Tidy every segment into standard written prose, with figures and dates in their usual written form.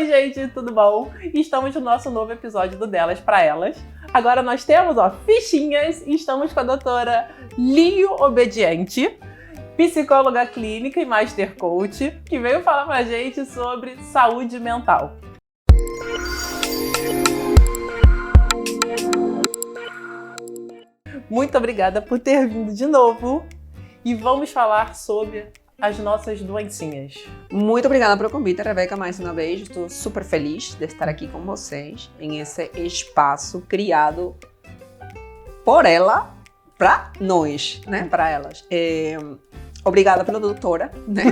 Oi, gente, tudo bom? Estamos no nosso novo episódio do Delas pra Elas. Agora nós temos, fichinhas e estamos com a doutora Lio Obediente, psicóloga clínica e master coach, que veio falar pra gente sobre saúde mental. Muito obrigada por ter vindo de novo e vamos falar sobre as nossas doencinhas. Muito obrigada pelo convite, Rebeca, mais uma vez. Estou super feliz de estar aqui com vocês em esse espaço criado por ela, para nós, né? Para elas. Obrigada pela doutora, né?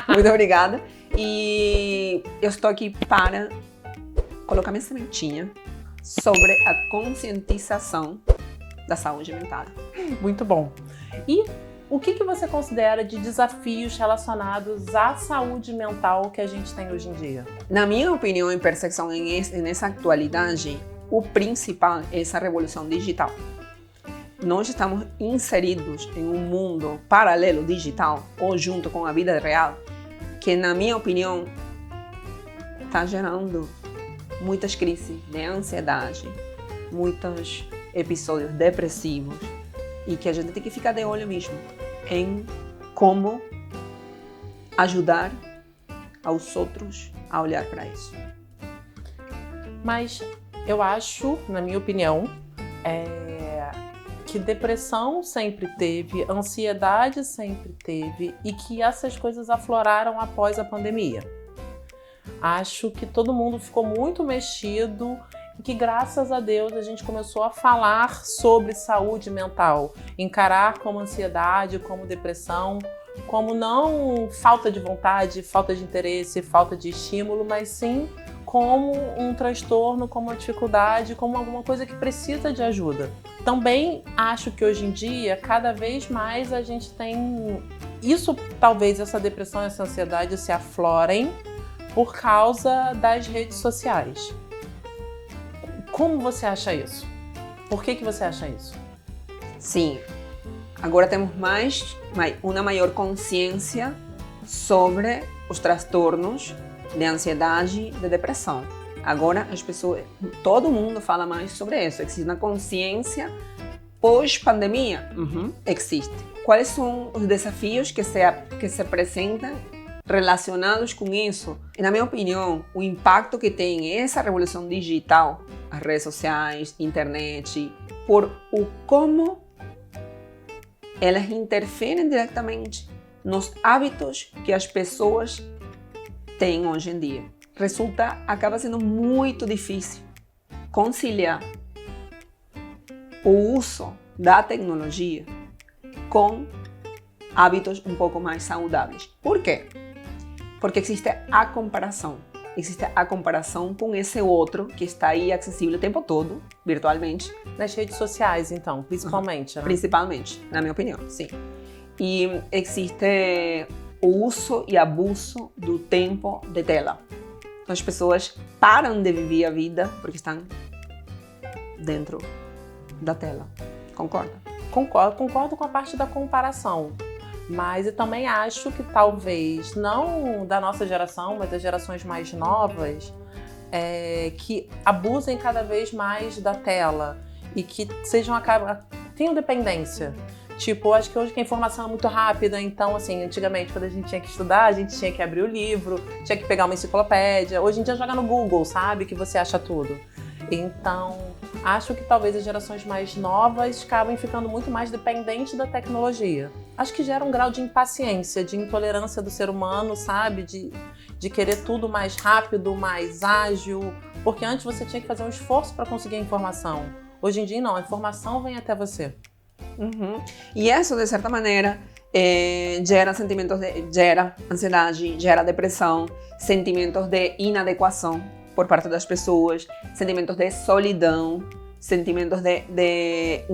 Muito obrigada. E eu estou aqui para colocar minha sementinha sobre a conscientização da saúde mental. Muito bom. E o que você considera de desafios relacionados à saúde mental que a gente tem hoje em dia? Na minha opinião e percepção, nessa atualidade, o principal é essa revolução digital. Nós estamos inseridos em um mundo paralelo digital, ou junto com a vida real, que, na minha opinião, está gerando muitas crises de ansiedade, muitos episódios depressivos, e que a gente tem que ficar de olho mesmo em como ajudar aos outros a olhar para isso. Mas eu acho, na minha opinião, que depressão sempre teve, ansiedade sempre teve e que essas coisas afloraram após a pandemia. Acho que todo mundo ficou muito mexido e que, graças a Deus, a gente começou a falar sobre saúde mental, encarar como ansiedade, como depressão, como não falta de vontade, falta de interesse, falta de estímulo, mas sim como um transtorno, como uma dificuldade, como alguma coisa que precisa de ajuda. Também acho que hoje em dia, cada vez mais a gente tem isso, talvez essa depressão e essa ansiedade se aflorem por causa das redes sociais. Como você acha isso? Por que você acha isso? Sim, agora temos uma maior consciência sobre os transtornos de ansiedade e de depressão. Agora as pessoas, todo mundo fala mais sobre isso. Existe uma consciência pós-pandemia? Existe. Quais são os desafios que se apresentam relacionados com isso? E, na minha opinião, o impacto que tem essa revolução digital, as redes sociais, internet, por como elas interferem diretamente nos hábitos que as pessoas têm hoje em dia. Acaba sendo muito difícil conciliar o uso da tecnologia com hábitos um pouco mais saudáveis. Por quê? Porque existe a comparação. Existe a comparação com esse outro que está aí acessível o tempo todo, virtualmente. Nas redes sociais, então, principalmente, né? Principalmente, na minha opinião, sim. E existe o uso e abuso do tempo de tela. Então, as pessoas param de viver a vida porque estão dentro da tela. Concorda? Concordo com a parte da comparação. Mas eu também acho que talvez, não da nossa geração, mas das gerações mais novas, que abusem cada vez mais da tela e que tenham dependência. Tipo, acho que hoje que a informação é muito rápida, então, assim, antigamente, quando a gente tinha que estudar, a gente tinha que abrir o livro, tinha que pegar uma enciclopédia. Hoje em dia, joga no Google, sabe? Que você acha tudo. Então, acho que talvez as gerações mais novas acabem ficando muito mais dependentes da tecnologia. Acho que gera um grau de impaciência, de intolerância do ser humano, sabe? De querer tudo mais rápido, mais ágil. Porque antes você tinha que fazer um esforço para conseguir a informação. Hoje em dia, não. A informação vem até você. E isso, de certa maneira, gera ansiedade, gera depressão, sentimentos de inadequação por parte das pessoas, sentimentos de solidão, sentimentos de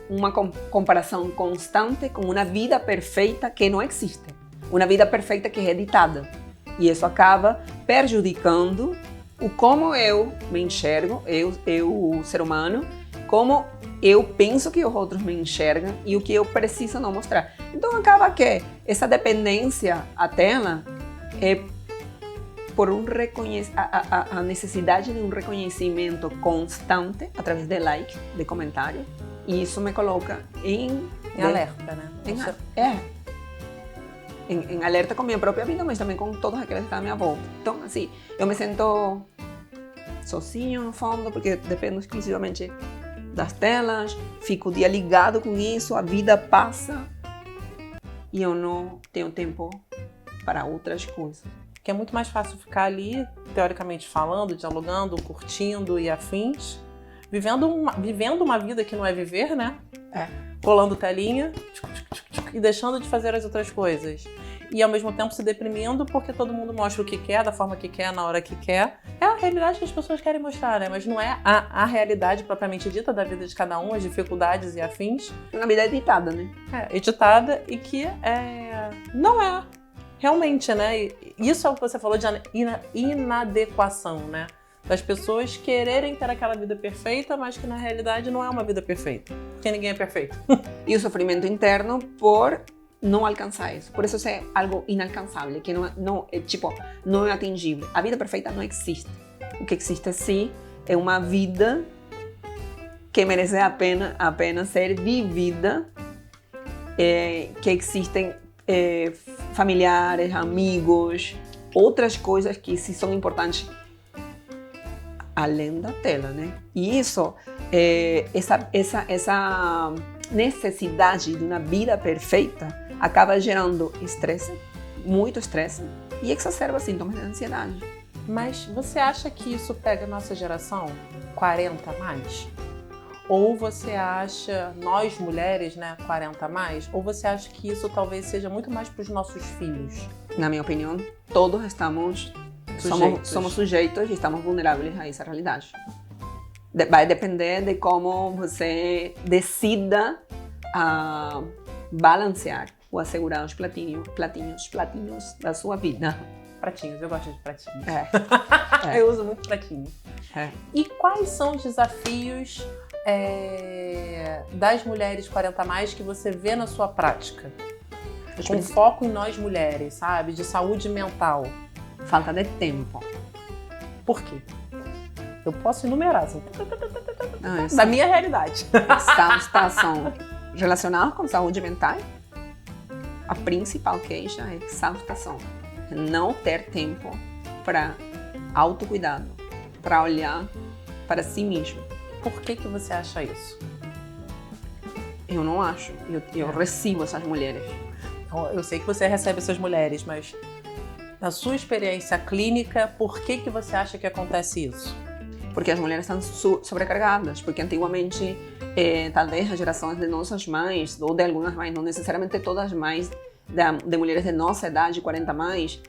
uma comparação constante com uma vida perfeita que não existe, uma vida perfeita que é editada. E isso acaba prejudicando o como eu me enxergo, eu ser humano, como eu penso que os outros me enxergam e o que eu preciso não mostrar. Então acaba que essa dependência à tela por a necessidade de um reconhecimento constante através de likes, de comentários, e isso me coloca em alerta, né? Em alerta com minha própria vida, mas também com todos aqueles que estão à minha volta. Então, assim, eu me sinto sozinho no fundo, porque dependo exclusivamente das telas, fico o dia ligado com isso, a vida passa e eu não tenho tempo para outras coisas. Que é muito mais fácil ficar ali, teoricamente falando, dialogando, curtindo e afins, vivendo uma vida que não é viver, né? Colando telinha e deixando de fazer as outras coisas. E ao mesmo tempo se deprimindo porque todo mundo mostra o que quer, da forma que quer, na hora que quer. É a realidade que as pessoas querem mostrar, né? Mas não é a realidade propriamente dita da vida de cada um, as dificuldades e afins. Uma vida editada, né? Editada e que não é realmente, né? E isso é o que você falou de inadequação, né? Das pessoas quererem ter aquela vida perfeita, mas que na realidade não é uma vida perfeita. Porque ninguém é perfeito. E o sofrimento interno por não alcançar isso. Por isso é algo inalcançável, que não é atingível. A vida perfeita não existe. O que existe sim é uma vida que merece a pena ser vivida, que existem familiares, amigos, outras coisas que sim são importantes além da tela, né? E isso, essa necessidade de uma vida perfeita acaba gerando estresse, muito estresse, e exacerba sintomas de ansiedade. Mas você acha que isso pega a nossa geração 40 a mais? Ou você acha, nós mulheres, né, 40 a mais, ou você acha que isso talvez seja muito mais para os nossos filhos? Na minha opinião, todos somos sujeitos e estamos vulneráveis a essa realidade. Vai depender de como você decida balancear ou assegurar os platinhos da sua vida. Pratinhos, eu gosto de pratinhos. Eu uso muito pratinho. E quais são os desafios das mulheres 40 a mais que você vê na sua prática? Com foco em nós mulheres, sabe? De saúde mental. Falta de tempo. Por quê? Eu posso enumerar, assim, da minha realidade. Exaustação relacionada com saúde mental, a principal queixa é exaustação. Não ter tempo para autocuidado, para olhar para si mesmo. Por que você acha isso? Eu não acho. Eu recebo essas mulheres. Eu sei que você recebe essas mulheres, mas na sua experiência clínica, por que você acha que acontece isso? Porque as mulheres estão sobrecarregadas, porque antigamente, talvez as gerações de nossas mães, ou de algumas mães, não necessariamente todas as mães de mulheres de nossa idade, 40 mais,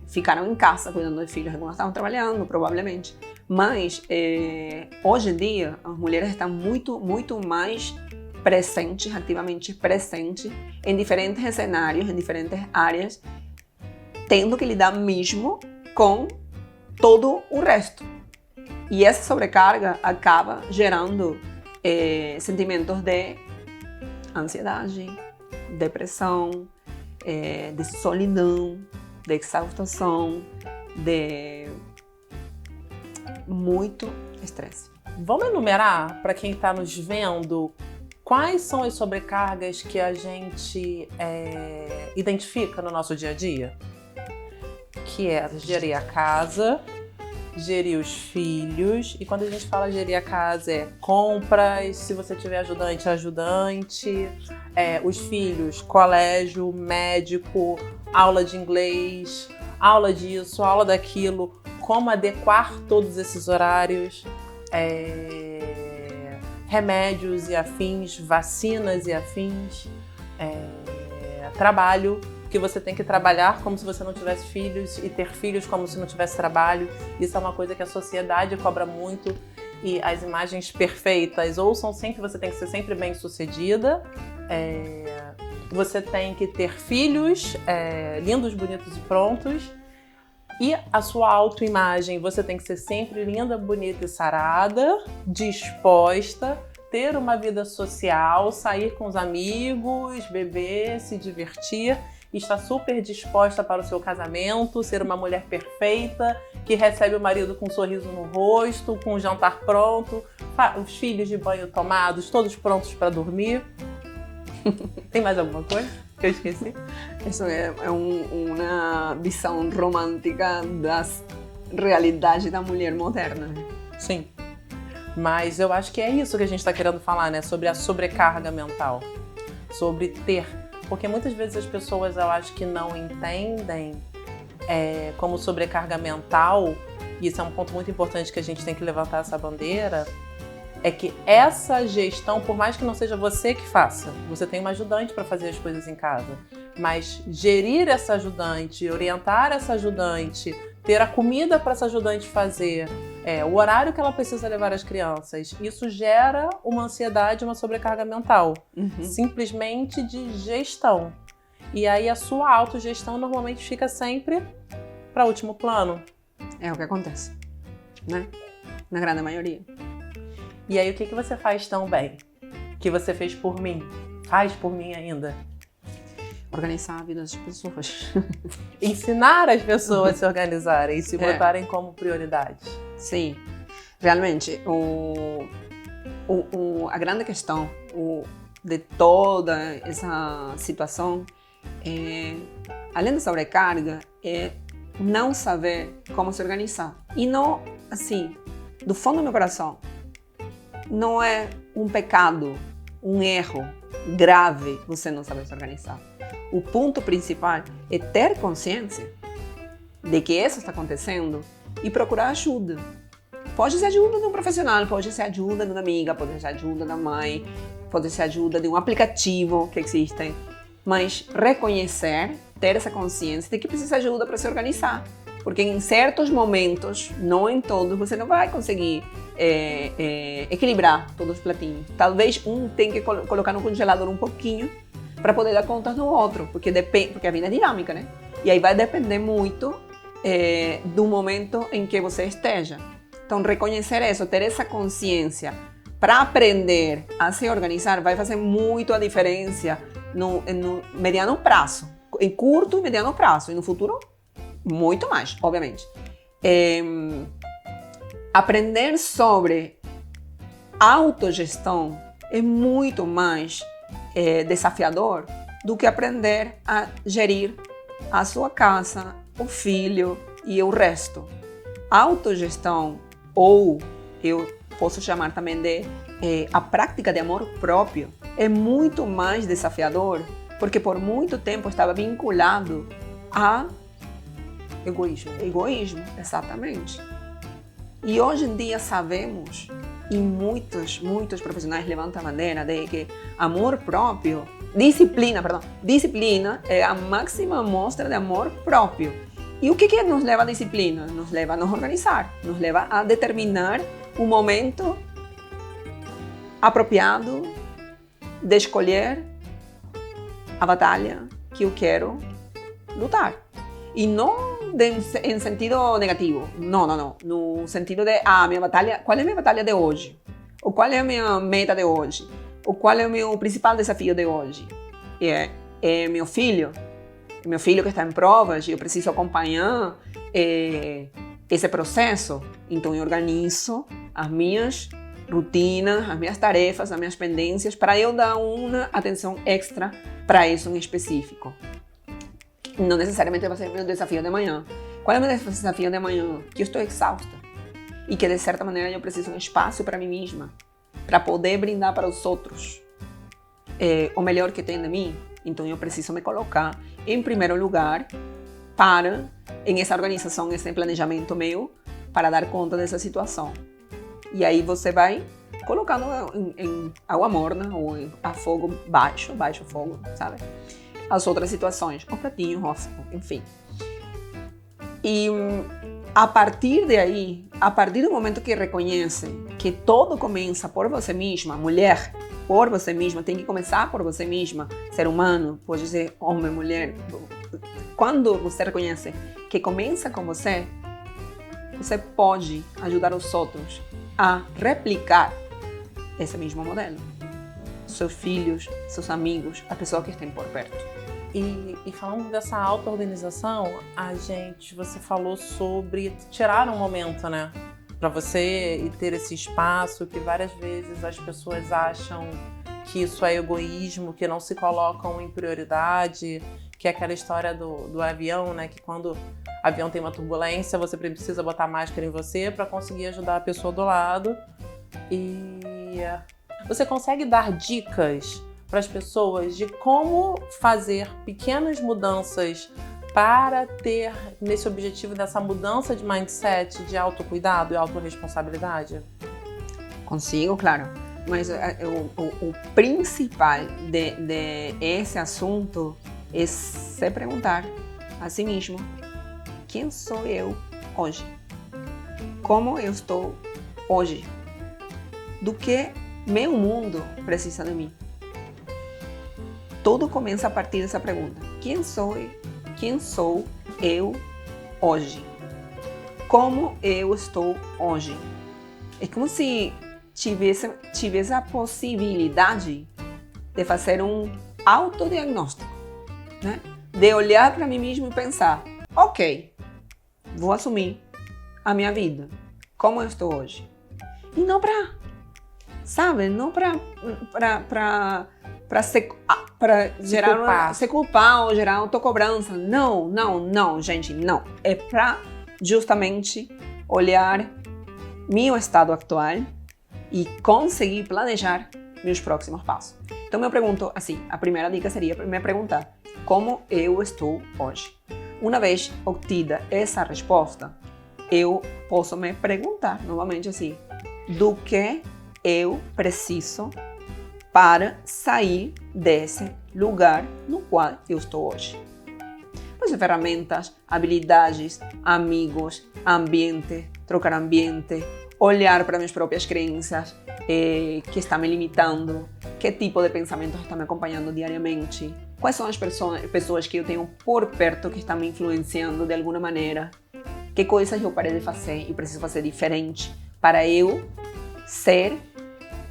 ficaram em casa cuidando de filhos, algumas estavam trabalhando, provavelmente. Mas, hoje em dia, as mulheres estão muito mais presentes, ativamente presentes, em diferentes cenários, em diferentes áreas, tendo que lidar mesmo com todo o resto. E essa sobrecarga acaba gerando sentimentos de ansiedade, depressão, de solidão, de exaustação, de muito estresse. Vamos enumerar, para quem está nos vendo, quais são as sobrecargas que a gente identifica no nosso dia a dia? Que é gerir a casa, gerir os filhos, e quando a gente fala gerir a casa é compras, se você tiver ajudante, os filhos, colégio, médico, aula de inglês, aula disso, aula daquilo, como adequar todos esses horários, remédios e afins, vacinas e afins, trabalho, que você tem que trabalhar como se você não tivesse filhos e ter filhos como se não tivesse trabalho. Isso é uma coisa que a sociedade cobra muito, e as imagens perfeitas você tem que ser sempre bem sucedida, você tem que ter filhos lindos, bonitos e prontos, e a sua autoimagem, você tem que ser sempre linda, bonita e sarada, disposta, ter uma vida social, sair com os amigos, beber, se divertir. está super disposta para o seu casamento, ser uma mulher perfeita, que recebe o marido com um sorriso no rosto, com o jantar pronto, os filhos de banho tomados, todos prontos para dormir. Tem mais alguma coisa que eu esqueci? Isso é uma visão romântica da realidade da mulher moderna. Sim. Mas eu acho que é isso que a gente está querendo falar, né? Sobre a sobrecarga mental. Sobre ter. Porque muitas vezes as pessoas, eu acho que não entendem como sobrecarga mental, e isso é um ponto muito importante que a gente tem que levantar essa bandeira, é que essa gestão, por mais que não seja você que faça, você tem uma ajudante para fazer as coisas em casa, mas gerir essa ajudante, orientar essa ajudante, ter a comida para essa ajudante fazer, o horário que ela precisa levar as crianças, isso gera uma ansiedade, uma sobrecarga mental, simplesmente de gestão. E aí a sua autogestão normalmente fica sempre para último plano. É o que acontece, né? Na grande maioria. E aí o que você faz tão bem? Que você fez por mim? Faz por mim ainda? Organizar a vida das pessoas. Ensinar as pessoas a se organizarem e se botarem como prioridade. Sim. Realmente, a grande questão de toda essa situação, além da sobrecarga, é não saber como se organizar. E não, assim, do fundo do meu coração, não é um pecado, um erro grave você não saber se organizar. O ponto principal é ter consciência de que isso está acontecendo e procurar ajuda. Pode ser ajuda de um profissional, pode ser ajuda de uma amiga, pode ser ajuda da mãe, pode ser ajuda de um aplicativo que existe, mas reconhecer, ter essa consciência de que precisa de ajuda para se organizar. Porque em certos momentos, não em todos, você não vai conseguir equilibrar todos os pratinhos. Talvez um tenha que colocar no congelador um pouquinho para poder dar conta no outro, porque a vida é dinâmica, né? E aí vai depender muito do momento em que você esteja. Então, reconhecer isso, ter essa consciência para aprender a se organizar vai fazer muito a diferença no mediano prazo, em curto e mediano prazo, e no futuro muito mais, obviamente. Aprender sobre autogestão é muito mais desafiador do que aprender a gerir a sua casa, o filho e o resto. Autogestão, ou eu posso chamar também de a prática de amor próprio, é muito mais desafiador, porque por muito tempo estava vinculado a egoísmo, exatamente. E hoje em dia sabemos, e muitos profissionais levantam a bandeira de que amor próprio, disciplina é a máxima mostra de amor próprio. E o que nos leva à disciplina? Nos leva a nos organizar, nos leva a determinar o momento apropriado de escolher a batalha que eu quero lutar. E não em sentido negativo, não. No sentido de, minha batalha, qual é a minha batalha de hoje? Ou qual é a minha meta de hoje? Ou qual é o meu principal desafio de hoje? É meu filho que está em provas e eu preciso acompanhar esse processo. Então eu organizo as minhas rotinas, as minhas tarefas, as minhas pendências para eu dar uma atenção extra para isso em específico. Não necessariamente vai ser meu desafio de amanhã. Qual é o meu desafio de amanhã? Que eu estou exausta e que de certa maneira eu preciso de um espaço para mim mesma, para poder brindar para os outros o melhor que tem de mim. Então eu preciso me colocar em primeiro lugar em essa organização, nesse planejamento meu, para dar conta dessa situação. E aí você vai colocando em água morna ou a fogo baixo fogo, sabe? As outras situações, o pratinho, enfim. E a partir de aí, a partir do momento que reconhece que tudo começa por você mesma, mulher, por você mesma, tem que começar por você mesma, ser humano, pode ser homem, mulher. Quando você reconhece que começa com você, você pode ajudar os outros a replicar esse mesmo modelo. Seus filhos, seus amigos, as pessoas que estão por perto. E falando dessa auto-organização, você falou sobre tirar um momento, né? Para você e ter esse espaço que várias vezes as pessoas acham que isso é egoísmo, que não se colocam em prioridade, que é aquela história do avião, né? Que quando o avião tem uma turbulência, você precisa botar máscara em você para conseguir ajudar a pessoa do lado. E você consegue dar dicas para as pessoas de como fazer pequenas mudanças para ter nesse objetivo dessa mudança de mindset, de autocuidado e autorresponsabilidade? Consigo, claro. Mas o principal de esse assunto é se perguntar a si mesmo: quem sou eu hoje? Como eu estou hoje? Do que meu mundo precisa de mim? Tudo começa a partir dessa pergunta. Quem sou eu hoje? Como eu estou hoje? É como se tivesse a possibilidade de fazer um autodiagnóstico, né? De olhar para mim mesmo e pensar: ok, vou assumir a minha vida, como eu estou hoje. E não para, sabe, não para se culpar ou gerar autocobrança. Não, gente, não. É para justamente olhar meu estado atual e conseguir planejar meus próximos passos. Então, eu pergunto assim, a primeira dica seria me perguntar: como eu estou hoje? Uma vez obtida essa resposta, eu posso me perguntar novamente assim: do que eu preciso para sair desse lugar no qual eu estou hoje? Pois ferramentas, habilidades, amigos, ambiente, trocar ambiente, olhar para minhas próprias crenças que estão me limitando, que tipo de pensamentos estão me acompanhando diariamente, quais são as pessoas que eu tenho por perto que estão me influenciando de alguma maneira, que coisas eu parei de fazer e preciso fazer diferente para eu ser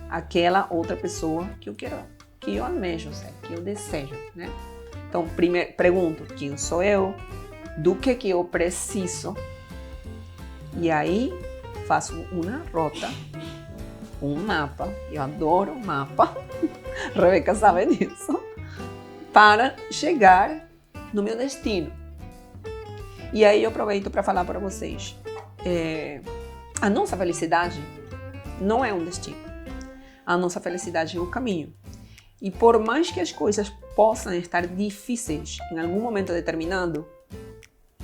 aquela outra pessoa que eu quero, que eu almejo ser, que eu desejo, né? Então, primeiro pergunto: quem sou eu? Do que eu preciso? E aí faço uma rota, um mapa. Eu adoro mapa. Rebeca sabe disso. Para chegar no meu destino. E aí eu aproveito para falar para vocês: a nossa felicidade não é um destino. A nossa felicidade é um caminho. E por mais que as coisas possam estar difíceis em algum momento determinado,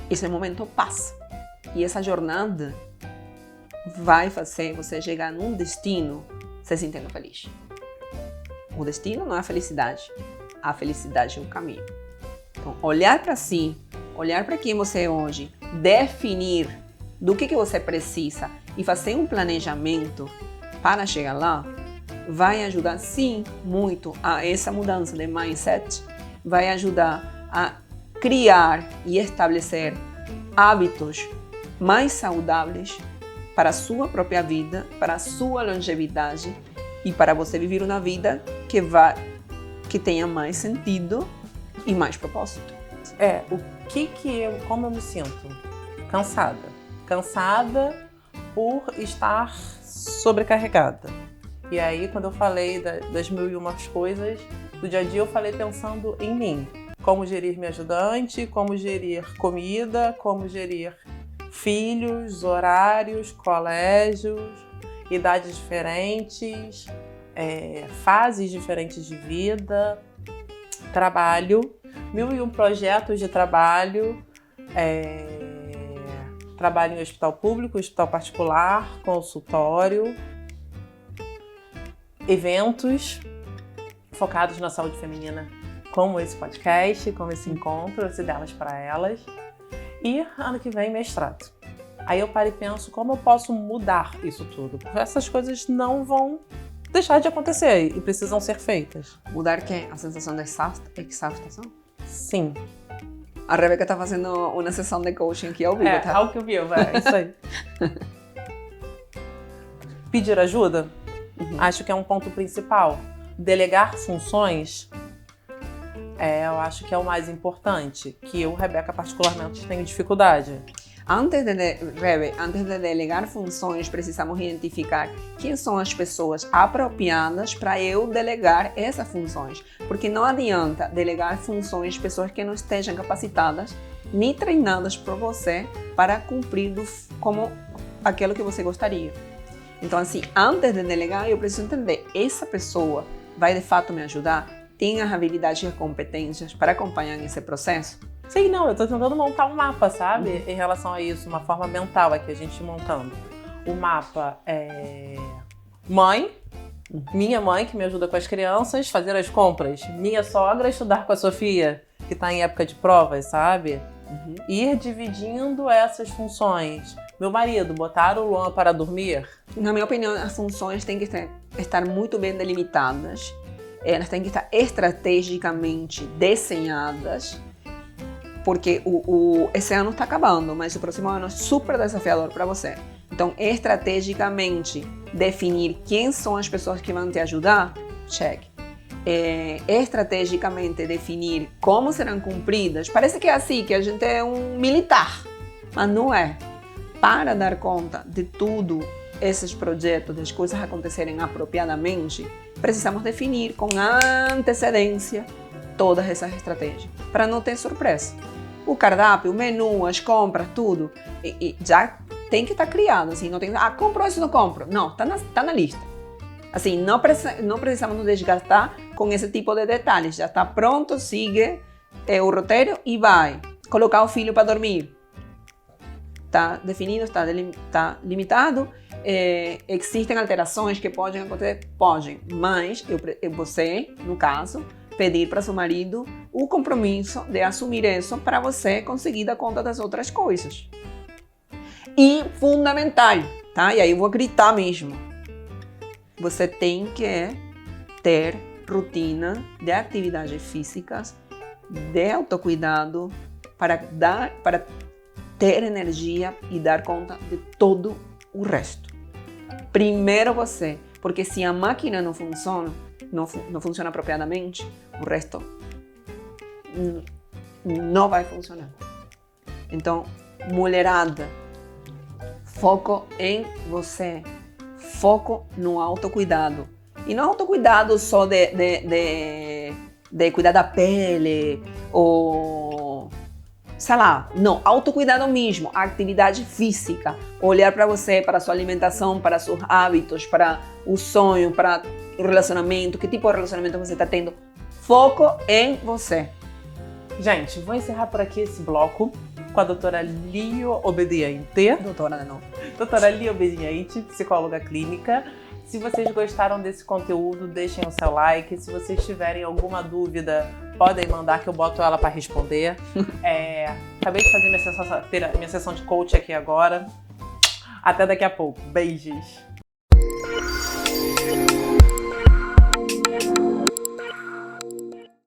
esse momento passa. E essa jornada vai fazer você chegar num destino se sentindo feliz. O destino não é a felicidade é o caminho. Então, olhar para si, olhar para quem você é hoje, definir do que você precisa e fazer um planejamento para chegar lá, vai ajudar sim muito a essa mudança de mindset, vai ajudar a criar e estabelecer hábitos mais saudáveis para a sua própria vida, para a sua longevidade e para você viver uma vida que tenha mais sentido e mais propósito. Como eu me sinto? Cansada por estar sobrecarregada. E aí, quando eu falei das 1001 coisas do dia a dia, eu falei pensando em mim. Como gerir minha ajudante, como gerir comida, como gerir filhos, horários, colégios, idades diferentes, fases diferentes de vida, trabalho, 1001 projetos de trabalho, trabalho em hospital público, hospital particular, consultório, eventos focados na saúde feminina, como esse podcast, como esse encontro, esse Delas para Elas. E ano que vem, mestrado. Aí eu paro e penso como eu posso mudar isso tudo, porque essas coisas não vão deixar de acontecer e precisam ser feitas. Mudar que a sensação de exaustação? Sim. A Rebeca está fazendo uma sessão de coaching aqui ao vivo, tá? Ao que eu vi, é isso aí. Pedir ajuda? Acho que é um ponto principal. Delegar funções Eu acho que é o mais importante, que eu, Rebeca, particularmente tenho dificuldade. Antes de delegar funções, precisamos identificar quem são as pessoas apropriadas para eu delegar essas funções. Porque não adianta delegar funções pessoas que não estejam capacitadas nem treinadas por você para cumprir como aquilo que você gostaria. Então, assim, antes de delegar, eu preciso entender, essa pessoa vai de fato me ajudar? Tem as habilidades e as competências para acompanhar esse processo? Sim, não, eu tô tentando montar um mapa, sabe? Em relação a isso, uma forma mental aqui, a gente montando. O mapa é mãe, minha mãe que me ajuda com as crianças, fazer as compras. Minha sogra estudar com a Sofia, que tá em época de provas, sabe? Ir dividindo essas funções. Meu marido, botar o Luan para dormir. Na minha opinião, as funções têm que estar muito bem delimitadas. Elas têm que estar estrategicamente desenhadas. Porque esse ano está acabando, mas o próximo ano é super desafiador para você. Então, estrategicamente, definir quem são as pessoas que vão te ajudar, check. Estrategicamente, definir como serão cumpridas. Parece que é assim, que a gente é um militar, mas não é. Para dar conta de tudo esses projetos, das coisas acontecerem apropriadamente, precisamos definir com antecedência todas essas estratégias, para não ter surpresa. O cardápio, o menu, as compras, tudo, e já tem que estar criado, assim, não tem, compro isso, não compro. Não, tá na lista. Assim, não precisamos nos desgastar com esse tipo de detalhes. Já está pronto, siga o roteiro e vai. Colocar o filho para dormir. Está definido, está limitado. Existem alterações que podem acontecer? Podem, mas você, no caso, pedir para seu marido o compromisso de assumir isso para você conseguir dar conta das outras coisas. E fundamental, tá? E aí eu vou gritar mesmo. Você tem que ter rotina de atividades físicas, de autocuidado, para ter energia e dar conta de todo o resto. Primeiro você, porque se a máquina não funciona apropriadamente, o resto não vai funcionar. Então, mulherada, foco em você, foco no autocuidado. E não autocuidado só de cuidar da pele ou, sei lá, não, autocuidado mesmo, atividade física, olhar para você, para a sua alimentação, para seus hábitos, para o sonho, para o relacionamento, que tipo de relacionamento você está tendo. Foco em você. Gente, vou encerrar por aqui esse bloco com a doutora Lio Obediente. Doutora, não. Doutora Lio Obediente, psicóloga clínica. Se vocês gostaram desse conteúdo, deixem o seu like. Se vocês tiverem alguma dúvida, podem mandar que eu boto ela para responder. Acabei de fazer minha sessão de coach aqui agora. Até daqui a pouco. Beijos!